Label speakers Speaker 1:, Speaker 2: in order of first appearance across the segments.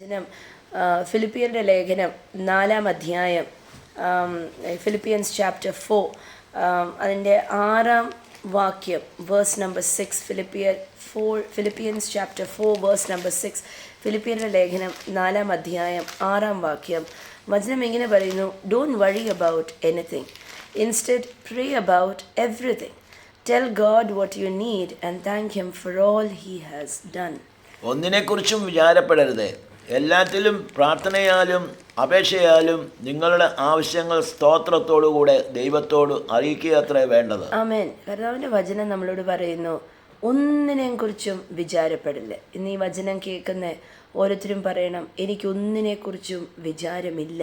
Speaker 1: വചനം ഫിലിപ്പിയരുടെ ലേഖനം 4-ാം അധ്യായം, ഫിലിപ്പിയൻസ് ചാപ്റ്റർ 4 അതിൻ്റെ 6-ാം വാക്യം, verse number 6. Philippians chapter 4 verse number 6. ഫിലിപ്പിയരുടെ ലേഖനം 4-ാം അധ്യായം 6-ാം വാക്യം. വചനം ഇങ്ങനെ പറയുന്നു: don't worry about anything, instead pray about everything. Tell God what you need and thank him for all he has done.
Speaker 2: ഒന്നിനെക്കുറിച്ചും വിചാരപ്പെടരുത്, എല്ലാറ്റിലും പ്രാർത്ഥനയാലും അപേക്ഷയാലും നിങ്ങളുടെ ആവശ്യങ്ങൾ സ്തോത്രത്തോടുകൂടെ ദൈവത്തോട് അറിയിക്കുകയത്രേ വേണ്ടത്.
Speaker 1: ആമേൻ. കർത്താവിൻ്റെ വചനം നമ്മളോട് പറയുന്നു, ഒന്നിനെയും കുറിച്ചും വിചാരപ്പെടില്ല. ഇന്ന് ഈ വചനം കേൾക്കുന്ന ഓരോരുത്തരും പറയണം, എനിക്കൊന്നിനെക്കുറിച്ചും വിചാരമില്ല.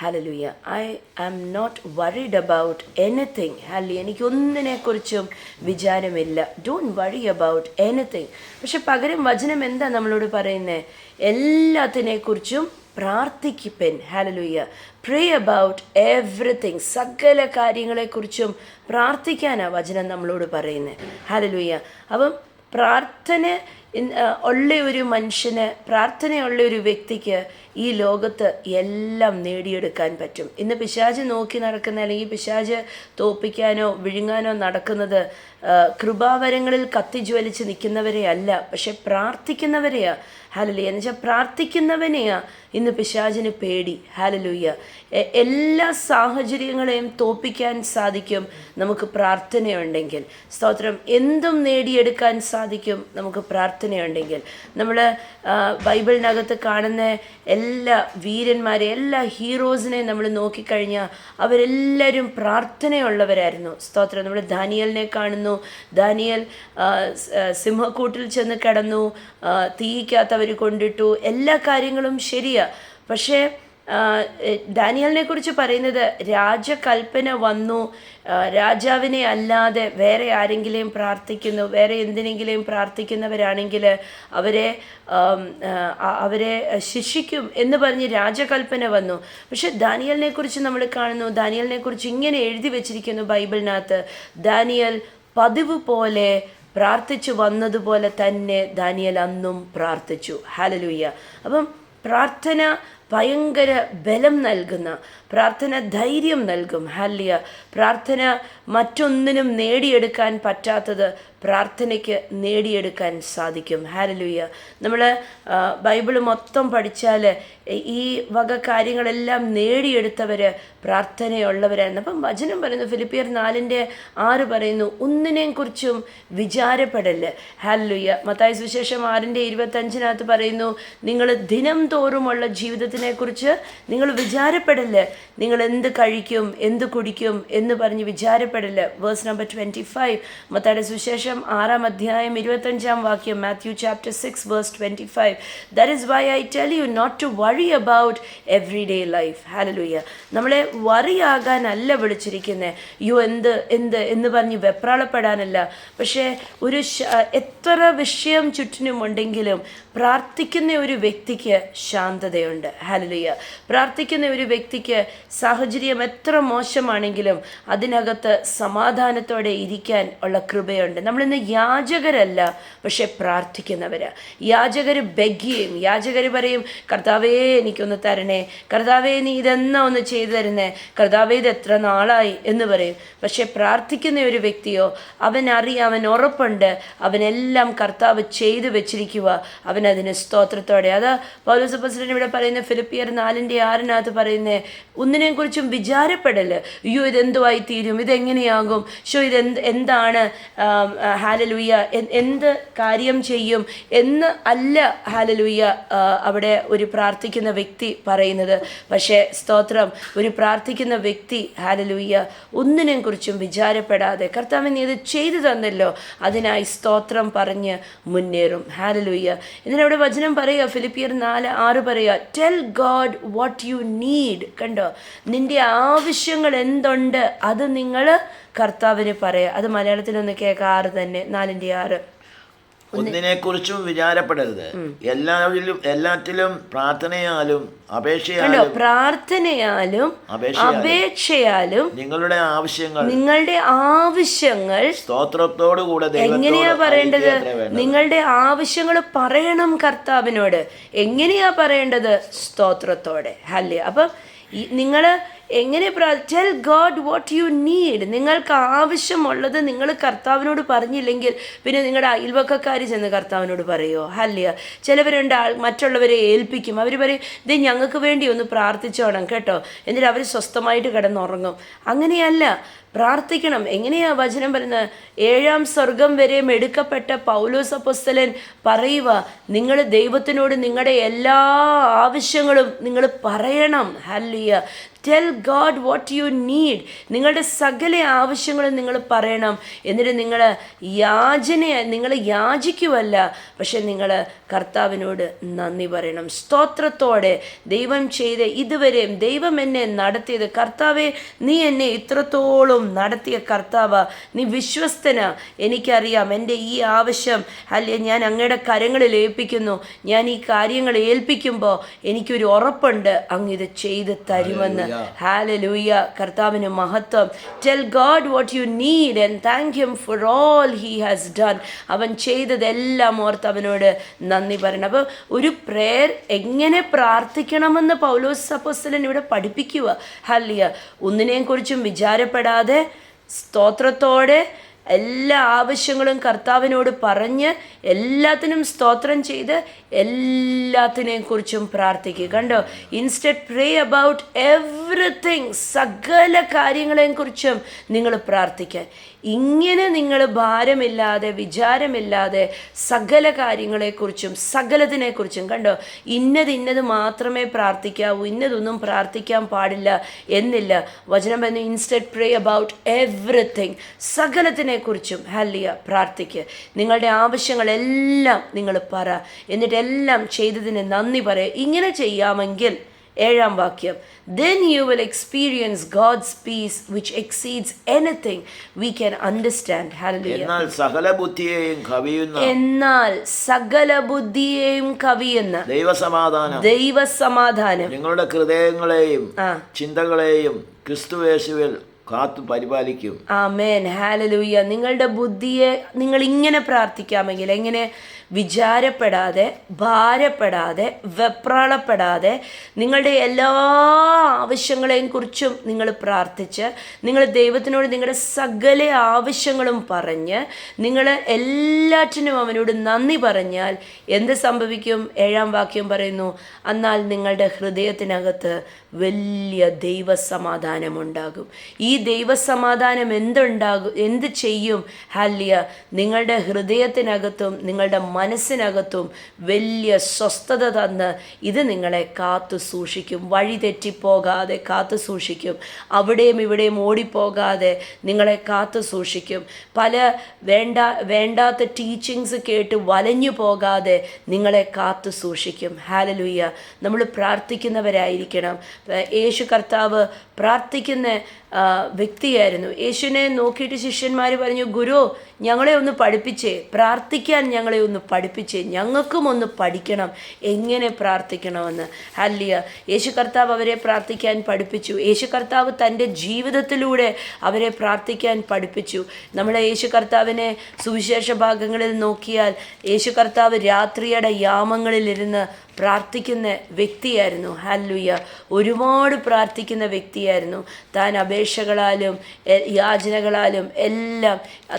Speaker 1: Hallelujah. I am not worried about anything. Hallelujah. എനിക്കൊന്നിനെക്കുറിച്ചും വിചാരമില്ല. Don't worry about anything. പക്ഷെ പകരം വചനം എന്താ നമ്മളോട് പറയുന്നത്? എല്ലാത്തിനെക്കുറിച്ചും പ്രാർത്ഥിക്കുപ്പൻ. ഹല്ലേലൂയ. Pray about everything. സകല കാര്യങ്ങളെക്കുറിച്ചും പ്രാർത്ഥിക്കാനാണ് വചനം നമ്മളോട് പറയുന്നത്. ഹല്ലേലൂയ. അപ്പം പ്രാർത്ഥന ഉള്ള ഒരു മനുഷ്യന്, പ്രാർത്ഥനയുള്ള ഒരു വ്യക്തിക്ക് ഈ ലോകത്ത് എല്ലാം നേടിയെടുക്കാൻ പറ്റും. ഇന്ന് പിശാച് നോക്കി നടക്കുന്ന, അല്ലെങ്കിൽ പിശാച് തോപ്പിക്കാനോ വിഴുങ്ങാനോ നടക്കുന്നത് കൃപാവരങ്ങളിൽ കത്തിജ്വലിച്ച് നിൽക്കുന്നവരെ അല്ല, പക്ഷെ പ്രാർത്ഥിക്കുന്നവരെയാ. ഹല്ലേലൂയ. എന്ന് വെച്ചാൽ പ്രാർത്ഥിക്കുന്നവനെയാ ഇന്ന് പിശാചിന് പേടി. ഹല്ലേലൂയ. എല്ലാ സാഹചര്യങ്ങളെയും തോപ്പിക്കാൻ സാധിക്കും നമുക്ക് പ്രാർത്ഥനയുണ്ടെങ്കിൽ. സ്തോത്രം. എന്തും നേടിയെടുക്കാൻ സാധിക്കും നമുക്ക് പ്രാർത്ഥനയുണ്ടെങ്കിൽ. നമ്മൾ ബൈബിളിനകത്ത് കാണുന്ന എല്ലാ വീരന്മാരെ, എല്ലാ ഹീറോസിനെയും നമ്മൾ നോക്കിക്കഴിഞ്ഞാൽ അവരെല്ലാവരും പ്രാർത്ഥനയുള്ളവരായിരുന്നു. സ്തോത്രം. നമ്മൾ ദാനിയേലിനെ കാണുന്നു. ദാനിയേൽ സിംഹക്കൂട്ടിൽ ചെന്ന് കിടന്നു, തീക്കകത്ത് അവർ കൊണ്ടിട്ടു. എല്ലാ കാര്യങ്ങളും ശരിയാ. പക്ഷേ ദാനിയേലിനെ കുറിച്ച് പറയുന്നത്, രാജകൽപ്പന വന്നു, രാജാവിനെ അല്ലാതെ വേറെ ആരെങ്കിലും പ്രാർത്ഥിക്കുന്നു, വേറെ എന്തിനെങ്കിലും പ്രാർത്ഥിക്കുന്നവരാണെങ്കിൽ അവരെ ശിക്ഷിക്കും എന്ന് പറഞ്ഞ് രാജകൽപ്പന വന്നു. പക്ഷെ ദാനിയേലിനെ കുറിച്ച് നമ്മൾ കാണുന്നു, ദാനിയേലിനെ കുറിച്ച് ഇങ്ങനെ എഴുതി വച്ചിരിക്കുന്നു ബൈബിളിനകത്ത്: ദാനിയേൽ പതിവ് പോലെ പ്രാർത്ഥിച്ചു വന്നതുപോലെ തന്നെ ദാനിയേൽ അന്നും പ്രാർത്ഥിച്ചു. ഹല്ലേലൂയ. അപ്പം പ്രാർത്ഥന ഭയങ്കര ബലം നൽകുന്ന, പ്രാർത്ഥന ധൈര്യം നൽകും. ഹല്ലേലൂയ. പ്രാർത്ഥന മറ്റൊന്നിനും നേടിയെടുക്കാൻ പറ്റാത്തത് പ്രാർത്ഥനയ്ക്ക് നേടിയെടുക്കാൻ സാധിക്കും. ഹല്ലേലൂയ. നമ്മൾ ബൈബിൾ മൊത്തം പഠിച്ചാൽ ഈ വക കാര്യങ്ങളെല്ലാം നേടിയെടുത്തവർ പ്രാർത്ഥനയുള്ളവരായിരുന്നു. അപ്പം വചനം പറയുന്നു, ഫിലിപ്പിയർ 4:6 പറയുന്നു, ഒന്നിനെയും കുറിച്ചും വിചാരപ്പെടല്. ഹല്ലേലൂയ. മത്തായി സുവിശേഷം 6:25 പറയുന്നു, നിങ്ങൾ ദിനം തോറുമുള്ള ജീവിതത്തിനെ കുറിച്ച് നിങ്ങൾ വിചാരപ്പെടല്. നിങ്ങൾ എന്ത് കഴിക്കും, എന്ത് കുടിക്കും എന്ന് പറഞ്ഞ് വിചാരപ്പെടല്. വേഴ്സ് നമ്പർ 25, മത്തായിയുടെ സുവിശേഷം 6-ാം അധ്യായം 25-ാം വാക്യം, Matthew chapter 6 verse 25. That is why I tell you not to worry about everyday life. Hallelujah. നമ്മളെ വറിയാകാനല്ല വിളിച്ചിരിക്കുന്നത്. എന്ന് പറഞ്ഞ് വെപ്രാളപ്പെടാനല്ല. പക്ഷേ എത്ര വിഷയം ചുറ്റിനുമുണ്ടെങ്കിലും പ്രാർത്ഥിക്കുന്ന ഒരു വ്യക്തിക്ക് ശാന്തതയുണ്ട്. ഹല്ലേലൂയ. പ്രാർത്ഥിക്കുന്ന ഒരു വ്യക്തിക്ക് സാഹചര്യം എത്ര മോശമാണെങ്കിലും അതിനകത്ത് സമാധാനത്തോടെ ഇരിക്കാൻ ഉള്ള കൃപയുണ്ട്. നമ്മളിന്ന് യാചകരല്ല, പക്ഷെ പ്രാർത്ഥിക്കുന്നവരാ. യാചകർ ബെഗ്ഗിയും, യാചകർ പറയും, കർത്താവേ എനിക്കൊന്ന് തരണേ, കർത്താവേ നീ ഇതെന്നാ ഒന്ന് ചെയ്തു തരുന്നേ, കർത്താവേ ഇത് എത്ര നാളായി എന്ന് പറയും. പക്ഷെ പ്രാർത്ഥിക്കുന്ന ഒരു വ്യക്തിയോ, അവൻ ഉറപ്പുണ്ട്, അവനെല്ലാം കർത്താവ് ചെയ്തു വെച്ചിരിക്കുക, അവനതിന് സ്തോത്രത്തോടെ. അതാ പൗലോസ് അപ്പോസ്തലൻ ഇവിടെ പറയുന്ന ഫിലിപ്പിയർ 4:6 പറയുന്നത്, ഒന്നിനെ കുറിച്ചും വിചാരപ്പെടല്. അയ്യോ ഇതെന്തുവായി തീരും, ഇതെങ്ങനെയാകും, എന്താണ്, ഹല്ലേലൂയ, എന്ത് കാര്യം ചെയ്യും എന്ന് അല്ല ഹല്ലേലൂയ അവിടെ ഒരു പ്രാർത്ഥിക്കുന്ന വ്യക്തി പറയുന്നത്. പക്ഷേ സ്തോത്രം, ഒരു പ്രാർത്ഥിക്കുന്ന വ്യക്തി ഹല്ലേലൂയ ഒന്നിനെയും കുറിച്ചും വിചാരപ്പെടാതെ, കർത്താവ് നീ ഇത് ചെയ്തു തന്നല്ലോ, അതിനായി സ്തോത്രം പറഞ്ഞ് മുന്നേറും. ഹല്ലേലൂയ. ഇതിനവിടെ വചനം പറയുക, ഫിലിപ്പിയർ 4:6 പറയുക, tell God what you need. കണ്ടോ, നിന്റെ ആവശ്യങ്ങൾ എന്തുണ്ട് അത് നിങ്ങൾ കർത്താവിന് പറയുക. അത് മലയാളത്തിലൊന്ന് കേൾക്കാം. 6 തന്നെ, 4:6.
Speaker 2: ഒന്നിനെക്കുറിച്ചും വിചാരപ്പെടരുത്. എല്ലാറ്റിലും പ്രാർത്ഥനയാലും
Speaker 1: കണ്ടോ,
Speaker 2: അപേക്ഷയാലും
Speaker 1: പ്രാർത്ഥനയാലും അപേക്ഷയാലും
Speaker 2: നിങ്ങളുടെ ആവശ്യങ്ങൾ
Speaker 1: സ്തോത്രത്തോടുകൂടെ
Speaker 2: എങ്ങനെയാ
Speaker 1: പറയേണ്ടത്? നിങ്ങളുടെ ആവശ്യങ്ങൾ പറയണം കർത്താവിനോട്. എങ്ങനെയാ പറയേണ്ടത്? സ്തോത്രത്തോടെ. ഹല്ലേലൂയ. അപ്പം നിങ്ങൾ എങ്ങനെ tell God what you need. നിങ്ങൾക്ക് ആവശ്യമുള്ളത് നിങ്ങൾ കർത്താവിനോട് പറഞ്ഞില്ലെങ്കിൽ പിന്നെ നിങ്ങളുടെ അയൽവക്കക്കാർ ചെന്ന് കർത്താവിനോട് പറയുമോ? ഹല്ലേലൂയ. ചിലവരുണ്ട് മറ്റുള്ളവരെ ഏൽപ്പിക്കും. അവർ പറയും, ഇത് ഞങ്ങൾക്ക് വേണ്ടി ഒന്ന് പ്രാർത്ഥിച്ചോണം കേട്ടോ, എന്നിട്ട് അവർ സ്വസ്ഥമായിട്ട് കിടന്നുറങ്ങും. അങ്ങനെയല്ല, പ്രാർത്ഥിക്കണം. എങ്ങനെയാ വചനം പറയുന്നത്? 7ാം സ്വർഗം വരെ എടുക്കപ്പെട്ട പൗലോസ് അപ്പോസ്തലൻ പറയുക, നിങ്ങൾ ദൈവത്തിനോട് നിങ്ങളുടെ എല്ലാ ആവശ്യങ്ങളും നിങ്ങൾ പറയണം. Hallelujah. Tell God what you need. നിങ്ങളുടെ സകല ആവശ്യങ്ങളും നിങ്ങൾ പറയണം. എന്നിട്ട് നിങ്ങൾ യാചിക്കുവല്ല, പക്ഷെ നിങ്ങൾ കർത്താവിനോട് നന്ദി പറയണം. സ്തോത്രത്തോടെ ദൈവം ചെയ്ത് ഇതുവരെയും ദൈവം എന്നെ നടത്തിയത്, കർത്താവെ നീ എന്നെ ഇത്രത്തോളം നടത്തിയ കർത്താവ, നീ വിശ്വസ്തനാ. എനിക്കറിയാം എൻ്റെ ഈ ആവശ്യം ഞാൻ അങ്ങയുടെ കരങ്ങളിൽ ഏൽപ്പിക്കുന്നു. ഞാൻ ഈ കാര്യങ്ങൾ ഏൽപ്പിക്കുമ്പോൾ എനിക്കൊരു ഉറപ്പുണ്ട്, അങ്ങ് ഇത് ചെയ്ത് തരുമെന്ന്. ഹല്ലേലൂയ. കർത്താവിന് മഹത്വം. Tell God what you need and thank him for all he has done. അവൻ ചെയ്തതെല്ലാം ഓർത്ത് അവനോട് നന്ദി പറയണം. അപ്പോൾ ഒരു പ്രേയർ എങ്ങനെ പ്രാർത്ഥിക്കണമെന്ന് പൗലോസ് അപ്പോസ്തലൻ ഇവിടെ പഠിപ്പിക്കുക. ഹല്ലേലൂയ. ഒന്നിനെയും കുറിച്ചും വിചാരപ്പെടാതെ സ്തോത്രത്തോടെ എല്ലാ ആവശ്യങ്ങളും കർത്താവിനോട് പറഞ്ഞ് എല്ലാത്തിനും സ്തോത്രം ചെയ്ത് എല്ലാത്തിനെയും കുറിച്ചും പ്രാർത്ഥിക്കുക. കണ്ടോ, ഇൻസ്റ്റഡ് പ്രേ അബൌട്ട് എവറിത്തിങ്. സകല കാര്യങ്ങളെയും കുറിച്ചും നിങ്ങൾ പ്രാർത്ഥിക്കാൻ. ഇങ്ങനെ നിങ്ങൾ ഭാരമില്ലാതെ വിചാരമില്ലാതെ സകല കാര്യങ്ങളെക്കുറിച്ചും സകലത്തിനെക്കുറിച്ചും, കണ്ടോ, ഇന്നത് മാത്രമേ പ്രാർത്ഥിക്കാവൂ, ഇന്നതൊന്നും പ്രാർത്ഥിക്കാൻ പാടില്ല എന്നില്ല. വചനം പറഞ്ഞു, ഇൻസ്റ്റഡ് പ്രേ അബൌട്ട് എവറിത്തിങ്. സകലത്തിനെക്കുറിച്ചും ഹല്ലേലൂയ പ്രാർത്ഥിക്കുക. നിങ്ങളുടെ ആവശ്യങ്ങളെല്ലാം നിങ്ങൾ പറ, എന്നിട്ട് എല്ലാം ചെയ്തതിന് നന്ദി പറയുക. ഇങ്ങനെ ചെയ്യാമെങ്കിൽ 7ാം വാക്യം, then you will experience God's peace which exceeds anything we can understand. Hallelujah.
Speaker 2: എന്നാൽ സകല ബുദ്ധിയെയും കവിയുന്ന ദൈവസമാധാനം നിങ്ങളുടെ ഹൃദയങ്ങളെയും ചിന്തകളെയും ക്രിസ്തുയേശുവിൽ കാത്തു പരിപാലിക്കും.
Speaker 1: ആമേൻ. ഹല്ലേലൂയ. നിങ്ങളുടെ ബുദ്ധിയെ നിങ്ങൾ ഇങ്ങനെ പ്രാർത്ഥിക്കാമെങ്കിൽ, എങ്ങനെ? വിചാരപ്പെടാതെ, ഭാരപ്പെടാതെ, വെപ്രാളപ്പെടാതെ നിങ്ങളുടെ എല്ലാ ആവശ്യങ്ങളെയും കുറിച്ചും നിങ്ങൾ പ്രാർത്ഥിച്ച്, നിങ്ങൾ ദൈവത്തിനോട് നിങ്ങളുടെ സകല ആവശ്യങ്ങളും പറഞ്ഞ്, നിങ്ങൾ എല്ലാറ്റിനും അവനോട് നന്ദി പറഞ്ഞാൽ എന്ത് സംഭവിക്കും? 7ാം വാക്യം പറയുന്നു, എന്നാൽ നിങ്ങളുടെ ഹൃദയത്തിനകത്ത് വലിയ ദൈവസമാധാനമുണ്ടാകും. ഈ ദൈവസമാധാനം എന്ത് ചെയ്യും? ഹല്ലേലൂയ. നിങ്ങളുടെ ഹൃദയത്തിനകത്തും നിങ്ങളുടെ മനസ്സിനകത്തും വലിയ സ്വസ്ഥത തന്ന് ഇത് നിങ്ങളെ കാത്തു സൂക്ഷിക്കും. വഴി തെറ്റിപ്പോകാതെ കാത്തു സൂക്ഷിക്കും. അവിടെയും ഇവിടെയും ഓടിപ്പോകാതെ നിങ്ങളെ കാത്തു സൂക്ഷിക്കും. പല വേണ്ടാത്ത ടീച്ചിങ്സ് കേട്ട് വലഞ്ഞു പോകാതെ നിങ്ങളെ കാത്തു സൂക്ഷിക്കും. ഹല്ലേലൂയ. നമ്മൾ പ്രാർത്ഥിക്കുന്നവരായിരിക്കണം. യേശു കർത്താവ് പ്രാർത്ഥിക്കുന്ന വ്യക്തിയായിരുന്നു. യേശുവിനെ നോക്കിയിട്ട് ശിഷ്യന്മാർ പറഞ്ഞു, ഗുരു ഞങ്ങളെ ഒന്ന് പഠിപ്പിച്ചേ, പ്രാർത്ഥിക്കാൻ ഞങ്ങളെ ഒന്ന് പഠിപ്പിച്ചേ, ഞങ്ങൾക്കും ഒന്ന് പഠിക്കണം എങ്ങനെ പ്രാർത്ഥിക്കണമെന്ന്. ഹല്ലേലൂയ. യേശു കർത്താവ് അവരെ പ്രാർത്ഥിക്കാൻ പഠിപ്പിച്ചു. യേശു കർത്താവ് തൻ്റെ ജീവിതത്തിലൂടെ അവരെ പ്രാർത്ഥിക്കാൻ പഠിപ്പിച്ചു. നമ്മളെ യേശു കർത്താവിനെ സുവിശേഷ ഭാഗങ്ങളിൽ നോക്കിയാൽ യേശു കർത്താവ് രാത്രിയുടെ യാമങ്ങളിലിരുന്ന് പ്രാർത്ഥിക്കുന്ന വ്യക്തിയായിരുന്നു. ഹല്ലേലൂയ. ഒരുപാട് പ്രാർത്ഥിക്കുന്ന വ്യക്തിയായിരുന്നു. താൻ അപേക്ഷകളാലും യാചനകളാലും എല്ലാം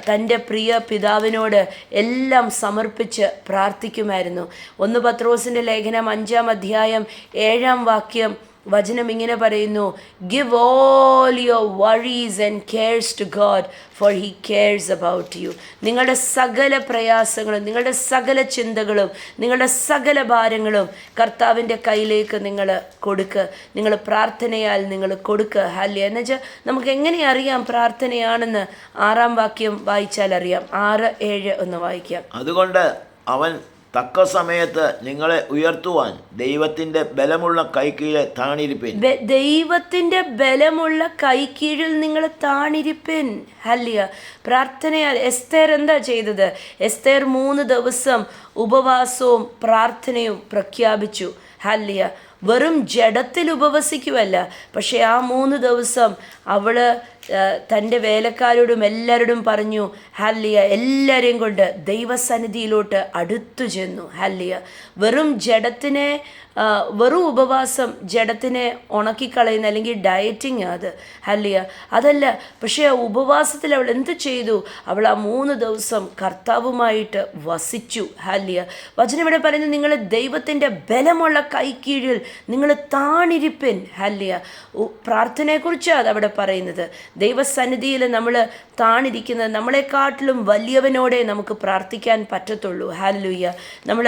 Speaker 1: തൻ്റെ പ്രിയ പിതാവിനോട് എല്ലാം സമർപ്പിച്ച് പ്രാർത്ഥിക്കുമായിരുന്നു. 1 പത്രോസിൻ്റെ ലേഖനം 5-ാം അധ്യായം 7-ാം വാക്യം വചനം ഇങ്ങനെ പറയുന്നു, give all your worries and cares to God for he cares about you. നിങ്ങളുടെ സകല പ്രയാസങ്ങളും നിങ്ങളുടെ സകല ചിന്തകളും നിങ്ങളുടെ സകല ഭാരങ്ങളും കർത്താവിൻ്റെ കയ്യിലേക്ക് നിങ്ങൾ കൊടുക്കുക. നിങ്ങൾ പ്രാർത്ഥനയാൽ നിങ്ങൾ കൊടുക്കുക. ഹല്ലേലൂയ. എന്നുവെച്ചാൽ നമുക്ക് എങ്ങനെ അറിയാം പ്രാർത്ഥനയാണെന്ന്? 6-ാം വാക്യം വായിച്ചാൽ അറിയാം. 6-7 ഒന്ന് വായിക്കാം.
Speaker 2: അതുകൊണ്ട് അവൻ തക്ക സമയത്ത് നിങ്ങളെ ഉയർത്തുവാൻ ദൈവത്തിന്റെ ബലമുള്ള കൈക്കീഴെ താണിരിപ്പിൻ.
Speaker 1: ദൈവത്തിന്റെ ബലമുള്ള കൈക്കീഴിൽ നിങ്ങൾ താണിരിപ്പിൻ. ഹല്ലിയ. പ്രാർത്ഥനയാൽ എസ്തേർ എന്താ ചെയ്തത്? എസ്തേർ 3 ദിവസം ഉപവാസവും പ്രാർത്ഥനയും പ്രഖ്യാപിച്ചു. ഹല്ലിയ. വെറും ജഡത്തിൽ ഉപവസിക്കുവല്ല, പക്ഷെ ആ 3 ദിവസം അവള് തൻ്റെ വേലക്കാരോടും എല്ലാവരോടും പറഞ്ഞു, ഹല്ലിയ, എല്ലാവരെയും കൊണ്ട് ദൈവസന്നിധിയിലോട്ട് അടുത്തു ചെന്നു. ഹല്ലിയ. വെറും ജഡത്തിനെ വെറും ഉപവാസം ജഡത്തിനെ ഉണക്കിക്കളയുന്ന അല്ലെങ്കിൽ ഡയറ്റിങ് അത്. ഹല്ലിയ. അതല്ല, പക്ഷേ ആ ഉപവാസത്തിൽ അവൾ എന്ത് ചെയ്തു? അവൾ ആ 3 ദിവസം കർത്താവുമായിട്ട് വസിച്ചു. ഹല്ലിയ. വചനം ഇവിടെ പറയുന്നത്, നിങ്ങൾ ദൈവത്തിൻ്റെ ബലമുള്ള കൈക്കീഴിൽ നിങ്ങൾ താണിരിപ്പിൻ. ഹല്ലിയ. പ്രാർത്ഥനയെക്കുറിച്ചാണ് അതവിടെ പറയുന്നത്. ദൈവസന്നിധിയിൽ നമ്മൾ താണിരിക്കുന്നത്, നമ്മളെക്കാട്ടിലും വലിയവനോടെ നമുക്ക് പ്രാർത്ഥിക്കാൻ പറ്റത്തുള്ളൂ. ഹല്ലേലൂയ. നമ്മൾ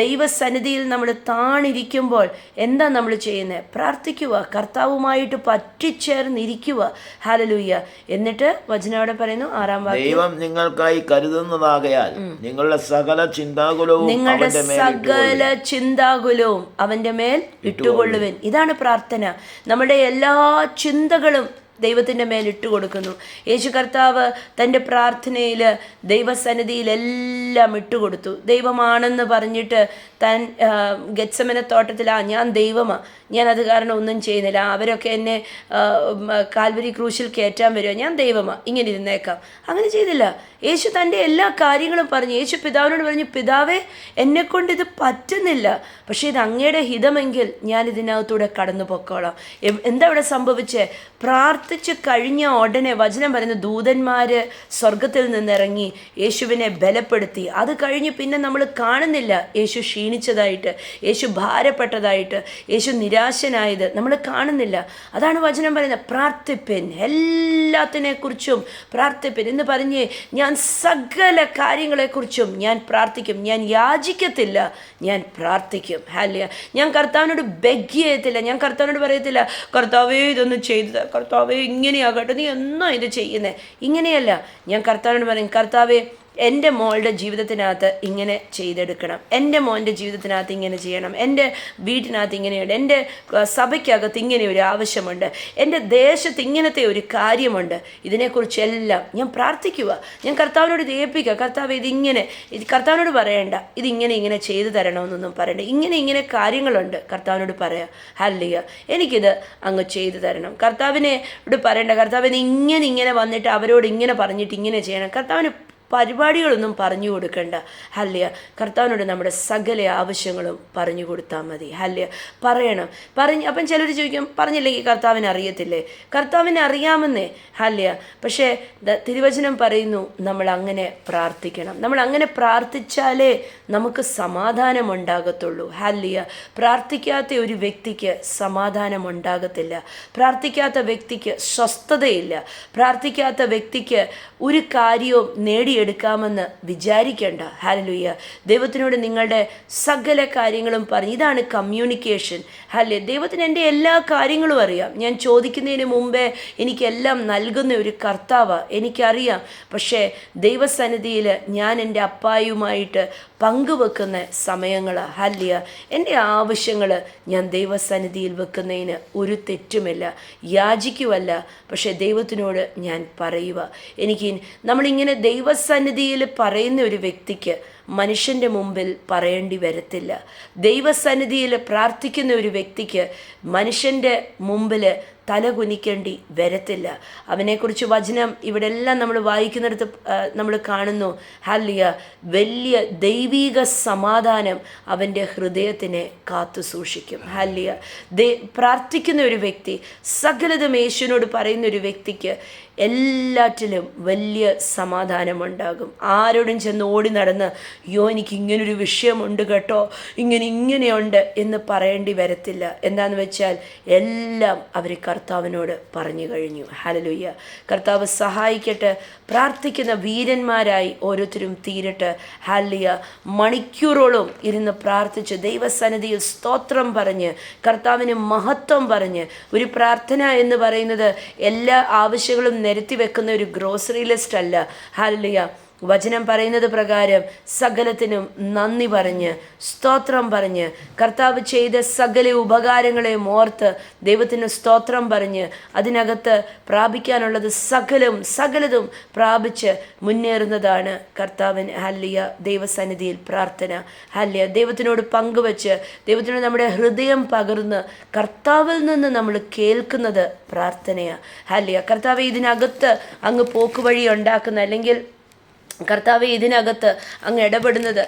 Speaker 1: ദൈവസന്നിധിയിൽ നമ്മൾ താണിരിക്കുമ്പോൾ എന്താ നമ്മൾ ചെയ്യുന്നത്? പ്രാർത്ഥിക്കുക, കർത്താവുമായിട്ട് പറ്റിച്ചേർന്നിരിക്കുക. ഹല്ലേലൂയ. എന്നിട്ട് വചനം അവിടെ പറയുന്നു, 6-ാം വാക്യം,
Speaker 2: ദൈവം നിങ്ങൾക്കായി കരുതുന്നതാകയാൽ നിങ്ങളുടെ സകല ചിന്താകുലവും അവന്റെ മേൽ ഇട്ടുകൊള്ളുവിൻ. ഇതാണ് പ്രാർത്ഥന. നമ്മുടെ എല്ലാ ചിന്തകളും ദൈവത്തിൻ്റെ മേൽ ഇട്ടുകൊടുക്കുന്നു. യേശു കർത്താവ് തൻ്റെ പ്രാർത്ഥനയിൽ ദൈവസന്നിധിയിൽ എല്ലാം ഇട്ടുകൊടുത്തു. ദൈവമാണെന്ന് പറഞ്ഞിട്ട് താൻ ഗെത്സമനെ തോട്ടത്തിൽ, ഞാൻ ദൈവമാണ്, ഞാൻ അത് കാരണം ഒന്നും ചെയ്യുന്നില്ല, അവരൊക്കെ എന്നെ കാൽവരി ക്രൂശിൽ കയറ്റാൻ വരുമോ, ഞാൻ ദൈവമാണ്, ഇങ്ങനെ ഇരുന്നേക്കാം. അങ്ങനെ ചെയ്തില്ല. യേശു തൻ്റെ എല്ലാ കാര്യങ്ങളും പറഞ്ഞു. യേശു പിതാവിനോട് പറഞ്ഞു, പിതാവേ, എന്നെക്കൊണ്ട് ഇത് പറ്റുന്നില്ല, പക്ഷേ ഇത് അങ്ങയുടെ ഹിതമെങ്കിൽ ഞാൻ ഇതിനകത്തൂടെ കടന്നു പൊക്കോളാം. എന്താ ഇവിടെ സംഭവിച്ചേ? പ്രാർത്ഥിച്ച് കഴിഞ്ഞ ഉടനെ വചനം പറയുന്ന ദൂതന്മാർ സ്വർഗത്തിൽ നിന്നിറങ്ങി യേശുവിനെ ബലപ്പെടുത്തി. അത് കഴിഞ്ഞ് പിന്നെ നമ്മൾ കാണുന്നില്ല യേശു ക്ഷീണിച്ചതായിട്ട്, യേശു ഭാരപ്പെട്ടതായിട്ട്, യേശു നിരാശനായത് നമ്മൾ കാണുന്നില്ല. അതാണ് വചനം പറയുന്നത്, പ്രാർത്ഥിപ്പിൻ, എല്ലാത്തിനെക്കുറിച്ചും പ്രാർത്ഥിപ്പിൻ എന്ന് പറഞ്ഞ് ഞാൻ സകല കാര്യങ്ങളെക്കുറിച്ചും ഞാൻ പ്രാർത്ഥിക്കും. ഞാൻ യാചിക്കത്തില്ല, ഞാൻ പ്രാർത്ഥിക്കും. ഹല്ലേലൂയ. ഞാൻ കർത്താവിനോട് ബെഗ് ചെയ്യത്തില്ല. ഞാൻ കർത്താവിനോട് പറയത്തില്ല, കർത്താവേ ഇതൊന്ന് ചെയ്തത്, കർത്താവേ ഇങ്ങനെയാകട്ടെ, നീ എന്നോ ഇത് ചെയ്യുന്നത്. ഇങ്ങനെയല്ല. ഞാൻ കർത്താവിനോട് പറയും, കർത്താവേ എൻ്റെ മോളുടെ ജീവിതത്തിനകത്ത് ഇങ്ങനെ ചെയ്തെടുക്കണം, എൻ്റെ മോൻ്റെ ജീവിതത്തിനകത്ത് ഇങ്ങനെ ചെയ്യണം, എൻ്റെ വീട്ടിനകത്ത് ഇങ്ങനെയുണ്ട്, എൻ്റെ സഭയ്ക്കകത്ത് ഇങ്ങനെ ഒരു ആവശ്യമുണ്ട്, എൻ്റെ ദേശത്ത് ഇങ്ങനത്തെ ഒരു കാര്യമുണ്ട്. ഇതിനെക്കുറിച്ചെല്ലാം ഞാൻ പ്രാർത്ഥിക്കുക. ഞാൻ കർത്താവിനോട് ഇത് ഏൽപ്പിക്കുക. കർത്താവ് ഇതിങ്ങനെ, കർത്താവിനോട് പറയണ്ട ഇങ്ങനെ ചെയ്തു തരണമെന്നൊന്നും പറയണ്ട, ഇങ്ങനെ കാര്യങ്ങളുണ്ട്, കർത്താവിനോട് പറയാം. ഹല്ലേലൂയ. എനിക്കിത് അങ്ങ് ചെയ്തു തരണം. കർത്താവിനോട് പറയണ്ട, കർത്താവിനെ ഇങ്ങനെ വന്നിട്ട് അവരോട് ഇങ്ങനെ പറഞ്ഞിട്ട് ഇങ്ങനെ ചെയ്യണം. കർത്താവിന് പരിപാടികളൊന്നും പറഞ്ഞു കൊടുക്കണ്ട. ഹല്ലേലൂയ. കർത്താവിനോട് നമ്മുടെ സകല ആവശ്യങ്ങളും പറഞ്ഞു കൊടുത്താൽ മതി. ഹല്ലേലൂയ. പറയണം. അപ്പം ചിലർ ചോദിക്കും, പറഞ്ഞില്ലെങ്കിൽ കർത്താവിനെ അറിയത്തില്ലേ? കർത്താവിനെ അറിയാമെന്നേ. ഹല്ലേലൂയ. പക്ഷേ തിരുവചനം പറയുന്നു, നമ്മൾ അങ്ങനെ പ്രാർത്ഥിക്കണം. നമ്മൾ അങ്ങനെ പ്രാർത്ഥിച്ചാലേ നമുക്ക് സമാധാനം ഉണ്ടാകത്തുള്ളൂ. ഹല്ലേലൂയ. പ്രാർത്ഥിക്കാത്ത ഒരു വ്യക്തിക്ക് സമാധാനം ഉണ്ടാകത്തില്ല. പ്രാർത്ഥിക്കാത്ത വ്യക്തിക്ക് സ്വസ്ഥതയില്ല. പ്രാർത്ഥിക്കാത്ത വ്യക്തിക്ക് ഒരു കാര്യവും എടുക്കാമെന്ന് വിചാരിക്കേണ്ട. ഹല്ലേലൂയ. ദൈവത്തിനോട് നിങ്ങളുടെ സകല കാര്യങ്ങളും പറഞ്ഞു. ഇതാണ് കമ്മ്യൂണിക്കേഷൻ. ഹല്ലേലൂയ. ദൈവത്തിന് എൻ്റെ എല്ലാ കാര്യങ്ങളും അറിയാം. ഞാൻ ചോദിക്കുന്നതിന് മുമ്പേ എനിക്കെല്ലാം നൽകുന്ന ഒരു കർത്താവാണ്, എനിക്കറിയാം. പക്ഷേ ദൈവസന്നിധിയിൽ ഞാൻ എൻ്റെ അപ്പായുമായിട്ട് പങ്കുവെക്കുന്ന സമയങ്ങളാണ്. ഹല്ലേലൂയ. എൻ്റെ ആവശ്യങ്ങൾ ഞാൻ ദൈവസന്നിധിയിൽ വെക്കുന്നതിന് ഒരു തെറ്റുമില്ല. യാചിക്കുവല്ല, പക്ഷേ ദൈവത്തിനോട് ഞാൻ പറയുക. നമ്മളിങ്ങനെ ദൈവസന്നിധിയിൽ പറയുന്ന ഒരു വ്യക്തിക്ക് മനുഷ്യൻ്റെ മുമ്പിൽ പറയേണ്ടി വരത്തില്ല. ദൈവസന്നിധിയിൽ പ്രാർത്ഥിക്കുന്ന ഒരു വ്യക്തിക്ക് മനുഷ്യൻ്റെ മുമ്പിൽ തല കുനിക്കേണ്ടി വരത്തില്ല. അവനെക്കുറിച്ച് വചനം ഇവിടെ എല്ലാം നമ്മൾ വായിക്കുന്നിടത്ത് നമ്മൾ കാണുന്നു. ഹല്ലേലൂയ. വലിയ ദൈവീക സമാധാനം അവൻ്റെ ഹൃദയത്തിനെ കാത്തു സൂക്ഷിക്കും. ഹല്ലേലൂയ. പ്രാർത്ഥിക്കുന്ന ഒരു വ്യക്തി, സകലതും യേശുവിനോട് പറയുന്ന ഒരു വ്യക്തിക്ക് എല്ലാറ്റിലും വലിയ സമാധാനമുണ്ടാകും. ആരോടും ചെന്ന് ഓടി നടന്ന്, യോ എനിക്ക് ഇങ്ങനൊരു വിഷയമുണ്ട് കേട്ടോ, ഇങ്ങനെയുണ്ട് എന്ന് പറയേണ്ടി വരത്തില്ല. എന്താന്ന് വെച്ചാൽ എല്ലാം അവർ കർത്താവിനോട് പറഞ്ഞു കഴിഞ്ഞു. ഹല്ലേലൂയ. കർത്താവ് സഹായിക്കട്ടെ. പ്രാർത്ഥിക്കുന്ന വീരന്മാരായി ഓരോരുത്തരും തീരട്ടെ. ഹല്ലേലൂയ. മണിക്കൂറോളം ഇരുന്ന് പ്രാർത്ഥിച്ച് ദൈവസന്നിധിയിൽ സ്തോത്രം പറഞ്ഞ് കർത്താവിന് മഹത്വം പറഞ്ഞ്, ഒരു പ്രാർത്ഥന എന്ന് പറയുന്നത് എല്ലാ ആവശ്യങ്ങളും നിരത്തി വെക്കുന്ന ഒരു ഗ്രോസറി ലിസ്റ്റ് അല്ല. ഹല്ലേലൂയ. വചനം പറയുന്നത് പ്രകാരം സകലത്തിനും നന്ദി പറഞ്ഞ് സ്തോത്രം പറഞ്ഞ് കർത്താവ് ചെയ്ത സകല ഉപകാരങ്ങളെയും ഓർത്ത് ദൈവത്തിന് സ്തോത്രം പറഞ്ഞ് അതിനകത്ത് പ്രാപിക്കാനുള്ളത് സകലതും പ്രാപിച്ച് മുന്നേറുന്നതാണ് കർത്താവിന് ഹല്ലിയ ദൈവസന്നിധിയിൽ പ്രാർത്ഥന. ഹല്ലിയ ദൈവത്തിനോട് പങ്കുവച്ച് ദൈവത്തിനോട് നമ്മുടെ ഹൃദയം പകർന്ന് കർത്താവിൽ നിന്ന് നമ്മൾ കേൾക്കുന്നത് പ്രാർത്ഥനയാണ്. ഹല്ലിയ കർത്താവ് ഇതിനകത്ത് അങ്ങ് പോക്കുവഴി ഉണ്ടാക്കുന്ന, അല്ലെങ്കിൽ കർത്താവെ ഇതിനകത്ത് അങ്ങ് ഇടപെടുന്നത്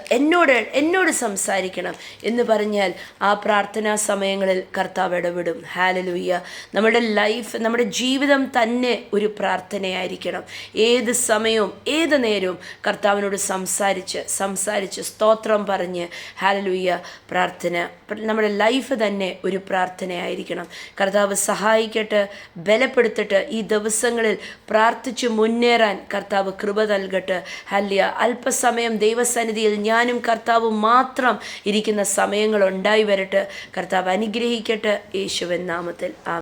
Speaker 2: എന്നോട് സംസാരിക്കണം എന്ന് പറഞ്ഞാൽ ആ പ്രാർത്ഥനാ സമയങ്ങളിൽ കർത്താവ് ഇടപെടും. ഹല്ലേലൂയ. നമ്മുടെ ലൈഫ്, നമ്മുടെ ജീവിതം തന്നെ ഒരു പ്രാർത്ഥനയായിരിക്കണം. ഏത് സമയവും ഏത് നേരവും കർത്താവിനോട് സംസാരിച്ച് സ്തോത്രം പറഞ്ഞ് ഹല്ലേലൂയ നമ്മുടെ ലൈഫ് തന്നെ ഒരു പ്രാർത്ഥനയായിരിക്കണം. കർത്താവ് സഹായിക്കട്ടെ, ബലപ്പെടുത്തട്ടെ. ഈ ദിവസങ്ങളിൽ പ്രാർത്ഥിച്ച് മുന്നേറാൻ കർത്താവ് കൃപ നൽകട്ടെ. ഹല്ലേലൂയ. അല്പസമയം ദൈവസന്നിധിയിൽ ഞാനും കർത്താവും മാത്രം ഇരിക്കുന്ന സമയങ്ങൾ ഉണ്ടായി വരട്ടെ. കർത്താവ് അനുഗ്രഹിക്കട്ടെ. യേശുവിൻ നാമത്തിൽ.